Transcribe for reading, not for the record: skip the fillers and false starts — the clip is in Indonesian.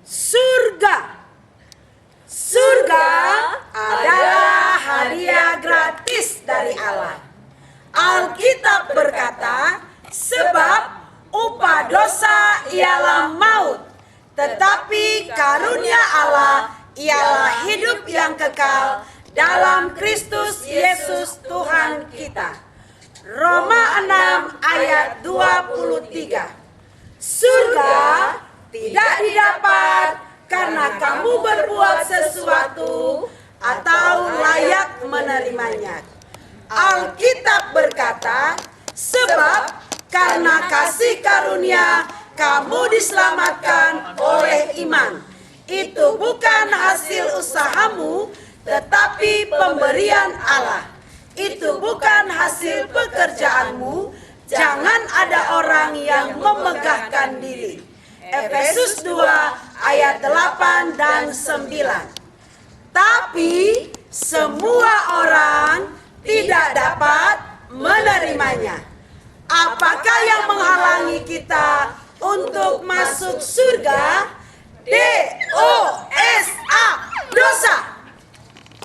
Surga. Surga adalah hadiah gratis dari Allah. Alkitab berkata, sebab upah dosa ialah maut, tetapi karunia Allah ialah hidup yang kekal dalam Kristus Yesus Tuhan kita. Roma 6 ayat 23. Surga tidak didapat karena kamu berbuat sesuatu atau layak menerimanya. Alkitab berkata, sebab karena kasih karunia kamu diselamatkan oleh iman. Itu bukan hasil usahamu, tetapi pemberian Allah. Itu bukan hasil pekerjaanmu. Jangan ada orang yang memegahkan diri. Efesus 2 ayat 8 dan 9. Tapi semua orang tidak dapat menerimanya. Apakah yang menghalangi kita untuk masuk surga? D.